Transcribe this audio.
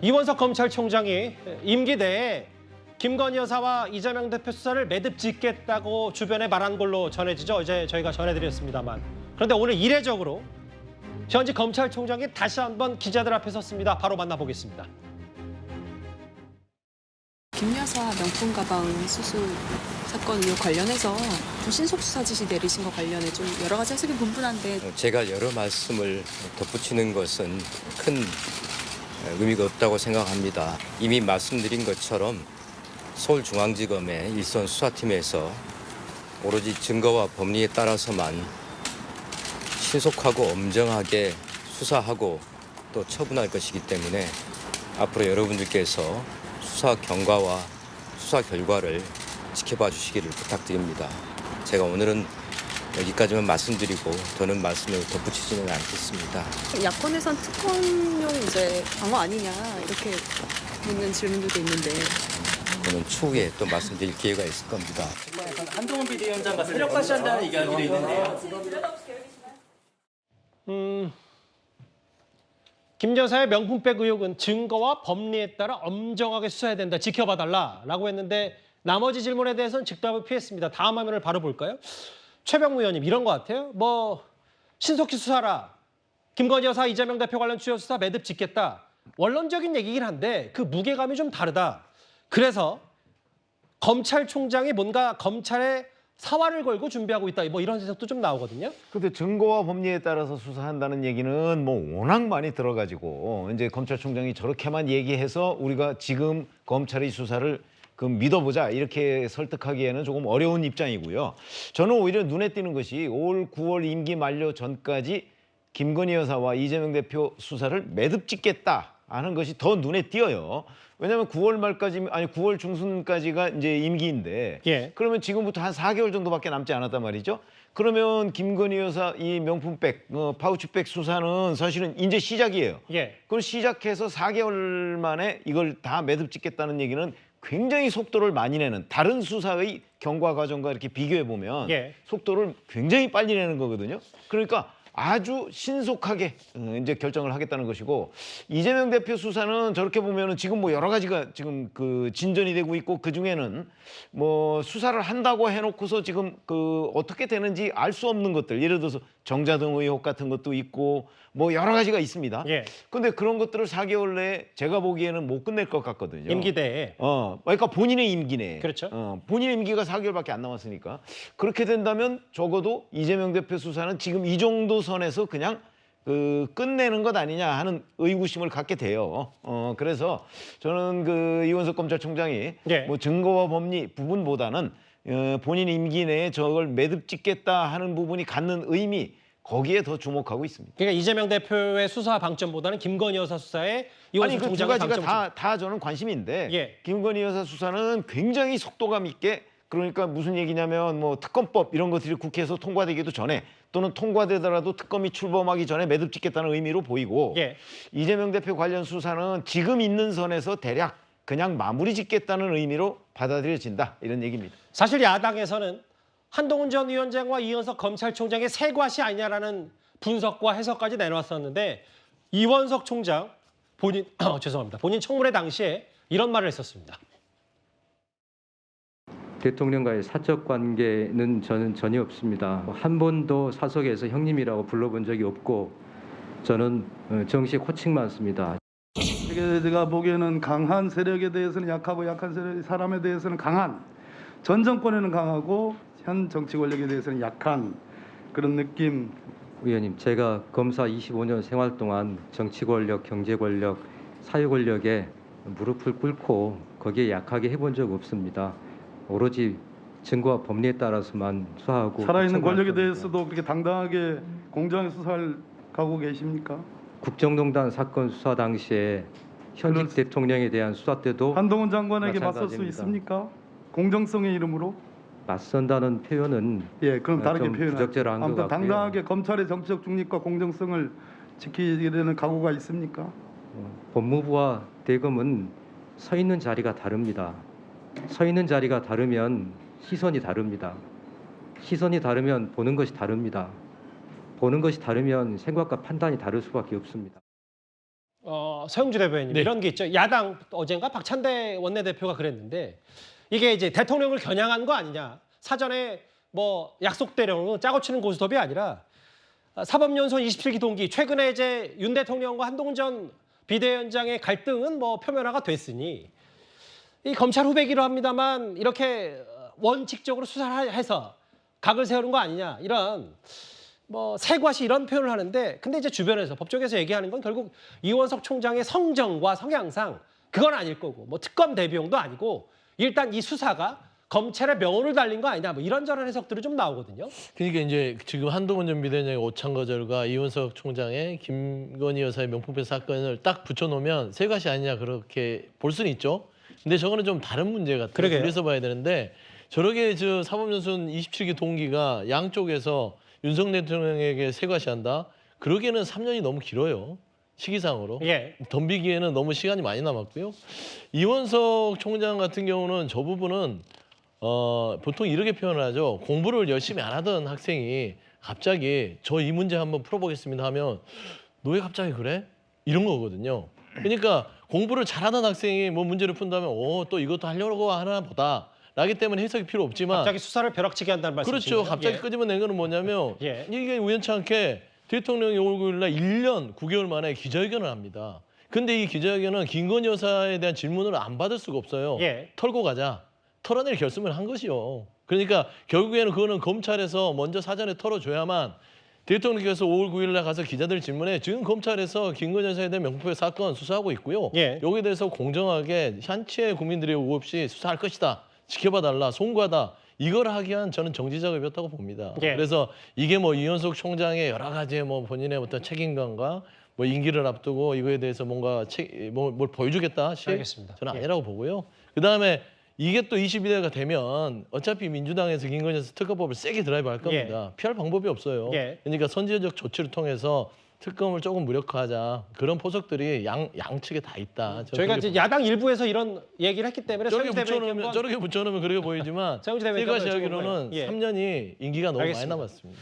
이원석 검찰총장이 임기 내에 김건희 여사와 이재명 대표 수사를 매듭 짓겠다고 주변에 말한 걸로 전해지죠. 어제 저희가 전해드렸습니다만. 그런데 오늘 이례적으로 현직 검찰총장이 다시 한번 기자들 앞에 섰습니다. 바로 만나보겠습니다. 김 여사 명품 가방 수수 사건 의혹 관련해서 좀 신속 수사 지시 내리신 것 관련해 좀 여러 가지 해석이 분분한데 제가 여러 말씀을 덧붙이는 것은 큰 의미가 없다고 생각합니다. 이미 말씀드린 것처럼 서울중앙지검의 일선 수사팀에서 오로지 증거와 법리에 따라서만 신속하고 엄정하게 수사하고 또 처분할 것이기 때문에 앞으로 여러분들께서 수사 경과와 수사 결과를 지켜봐 주시기를 부탁드립니다. 제가 오늘은 여기까지만 말씀드리고 더는 말씀을 덧붙이지는 않겠습니다. 야권에선 특검용 이제 방어 아니냐 이렇게 묻는 질문들도 있는데 그는 추후에 또 말씀드릴 기회가 있을 겁니다. 한동훈 비대위원장과 세력화시한다는 이야기도 있는데요. 김 여사의 명품백 의혹은 증거와 법리에 따라 엄정하게 수사해야 된다. 지켜봐달라라고 했는데 나머지 질문에 대해서는 즉답을 피했습니다. 다음 화면을 바로 볼까요? 최병무 의원님 이런 것 같아요. 신속히 수사라. 김건희 여사 이재명 대표 관련 주요 수사 매듭 짓겠다. 원론적인 얘기긴 한데 그 무게감이 좀 다르다. 그래서 검찰총장이 뭔가 검찰에 사활을 걸고 준비하고 있다. 이런 해석도 좀 나오거든요. 근데 증거와 법리에 따라서 수사한다는 얘기는 워낙 많이 들어가지고 이제 검찰총장이 저렇게만 얘기해서 우리가 지금 검찰의 수사를 믿어보자 이렇게 설득하기에는 조금 어려운 입장이고요. 저는 오히려 눈에 띄는 것이 올 9월 임기 만료 전까지 김건희 여사와 이재명 대표 수사를 매듭 짓겠다 하는 것이 더 눈에 띄어요. 왜냐하면 9월 말까지 아니 9월 중순까지가 이제 임기인데 그러면 지금부터 한 4개월 정도밖에 남지 않았단 말이죠. 그러면 김건희 여사 이 명품백, 파우치백 수사는 사실은 이제 시작이에요. 그럼 시작해서 4개월 만에 이걸 다 매듭 짓겠다는 얘기는 굉장히 속도를 많이 내는 다른 수사의 경과 과정과 이렇게 비교해 보면 속도를 굉장히 빨리 내는 거거든요. 그러니까 아주 신속하게 이제 결정을 하겠다는 것이고 이재명 대표 수사는 저렇게 보면은 지금 여러 가지가 지금 진전이 되고 있고 그 중에는 수사를 한다고 해놓고서 지금 어떻게 되는지 알 수 없는 것들 예를 들어서 정자등 의혹 같은 것도 있고 여러 가지가 있습니다. 근데 그런 것들을 4개월 내에 제가 보기에는 못 끝낼 것 같거든요. 임기 내에. 그러니까 본인의 임기 내에. 그렇죠. 본인의 임기가 4개월밖에 안 남았으니까 그렇게 된다면 적어도 이재명 대표 수사는 지금 이 정도 선에서 그냥 끝내는 것 아니냐 하는 의구심을 갖게 돼요. 그래서 저는 이원석 검찰총장이 증거와 법리 부분보다는 본인 임기 내에 저걸 매듭 짓겠다 하는 부분이 갖는 의미 거기에 더 주목하고 있습니다. 그러니까 이재명 대표의 수사 방점보다는 김건희 여사 수사에 이원석 그 두 총장의 가지가 방점. 다 저는 관심인데 김건희 여사 수사는 굉장히 속도감 있게 그러니까 무슨 얘기냐면 특검법 이런 것들이 국회에서 통과되기도 전에 또는 통과되더라도 특검이 출범하기 전에 매듭 짓겠다는 의미로 보이고 이재명 대표 관련 수사는 지금 있는 선에서 대략 그냥 마무리 짓겠다는 의미로 받아들여진다 이런 얘기입니다. 사실 야당에서는 한동훈 전 위원장과 이원석 검찰총장의 새과시 아니냐라는 분석과 해석까지 내놓았었는데 이원석 총장 본인 청문회 당시에 이런 말을 했었습니다. 대통령과의 사적 관계는 저는 전혀 없습니다. 한 번도 사석에서 형님이라고 불러본 적이 없고 저는 정식 호칭만 씁니다. 제가 보기에는 강한 세력에 대해서는 약하고 약한 사람에 대해서는 강한, 전 정권에는 강하고 현 정치 권력에 대해서는 약한 그런 느낌. 의원님, 제가 검사 25년 생활 동안 정치 권력, 경제 권력, 사회 권력에 무릎을 꿇고 거기에 약하게 해본 적 없습니다. 오로지 증거와 법리에 따라서만 수사하고 살아있는 권력에 대해서도 그렇게 당당하게 공정하게 수사할 각오 계십니까? 국정농단 사건 수사 당시에 현직 대통령에 대한 수사 때도 한동훈 장관에게 맞설 수 마찬가지입니다. 있습니까? 공정성의 이름으로? 맞선다는 표현은 그럼 다르게 좀 부적절한 것 같고요. 당당하게 검찰의 정치적 중립과 공정성을 지키려는 각오가 있습니까? 법무부와 대검은 서 있는 자리가 다릅니다. 서 있는 자리가 다르면 시선이 다릅니다. 시선이 다르면 보는 것이 다릅니다. 보는 것이 다르면 생각과 판단이 다를 수밖에 없습니다. 서영주 대변인 네. 이런 게 있죠. 야당 어젠가 박찬대 원내대표가 그랬는데 이게 이제 대통령을 겨냥한 거 아니냐. 사전에 뭐 약속대로 짜고 치는 고스톱이 아니라 사법연수원 27기 동기 최근에 이제 윤 대통령과 한동훈 비대위원장의 갈등은 뭐 표면화가 됐으니 이 검찰 후배기로 합니다만 이렇게 원칙적으로 수사를 해서 각을 세우는 거 아니냐 이런 뭐 세과시 이런 표현을 하는데 근데 이제 주변에서 법조계에서 얘기하는 건 결국 이원석 총장의 성정과 성향상 그건 아닐 거고 뭐 특검 대비용도 아니고 일단 이 수사가 검찰의 명운을 달린 거 아니냐 뭐 이런저런 해석들이 좀 나오거든요. 그러니까 이제 지금 한동훈 전 비대위원장의 오찬 거절과 이원석 총장의 김건희 여사의 명품백 사건을 딱 붙여놓으면 세 가지 아니냐 그렇게 볼 수는 있죠. 근데 저거는 좀 다른 문제 같아요. 그러게요. 그래서 봐야 되는데 저렇게 저 사법연수원 27기 동기가 양쪽에서 윤석열 대통령에게 세과시한다. 그러기에는 3년이 너무 길어요. 시기상으로. 예. 덤비기에는 너무 시간이 많이 남았고요. 이원석 총장 같은 경우는 저 부분은 보통 이렇게 표현을 하죠. 공부를 열심히 안 하던 학생이 갑자기 저 이 문제 한번 풀어보겠습니다 하면 너 왜 갑자기 그래? 이런 거거든요. 그러니까 공부를 잘하던 학생이 뭐 문제를 푼다면 또 이것도 하려고 하나 보다. 라기 때문에 해석이 필요 없지만 갑자기 수사를 벼락치게 한다는 말씀이시죠? 그렇죠. 갑자기 예. 끄집어낸 거는 뭐냐면 예. 이게 우연찮게 대통령이 5월 9일 날 1년 9개월 만에 기자회견을 합니다. 근데 이 기자회견은 김건희 여사에 대한 질문을 안 받을 수가 없어요. 예. 털고 가자. 털어낼 결심을 한 것이요. 그러니까 결국에는 그거는 검찰에서 먼저 사전에 털어줘야만 대통령께서 5월 9일 날 가서 기자들 질문에 지금 검찰에서 김건희 여사에 대한 명품백 사건 수사하고 있고요. 예. 여기에 대해서 공정하게 한치의 국민들의 오해 없이 수사할 것이다. 지켜봐달라. 송구하다. 이걸 하기 위한 저는 정지 작업이었다고 봅니다. 예. 그래서 이게 뭐 이현석 총장의 여러 가지 뭐 본인의 어떤 책임감과 뭐 임기를 앞두고 이거에 대해서 뭔가 뭘 보여주겠다. 알겠습니다. 저는 예. 아니라고 보고요. 그다음에 이게 또 22대가 되면 어차피 민주당에서 김건희 여사 특검법을 세게 드라이브 할 겁니다. 피할 방법이 없어요. 예. 그러니까 선제적 조치를 통해서 특검을 조금 무력화하자. 그런 포석들이 양측에 다 있다. 저희가 이제 야당 일부에서 이런 얘기를 했기 때문에 저렇게 서영주 대변인께 한번 붙여놓으면 그렇게 보이지만 서영주 대변인께 세가지 한번 여쭤본 하기로는 거예요. 예. 3년이 임기가 너무 알겠습니다. 많이 남았습니다.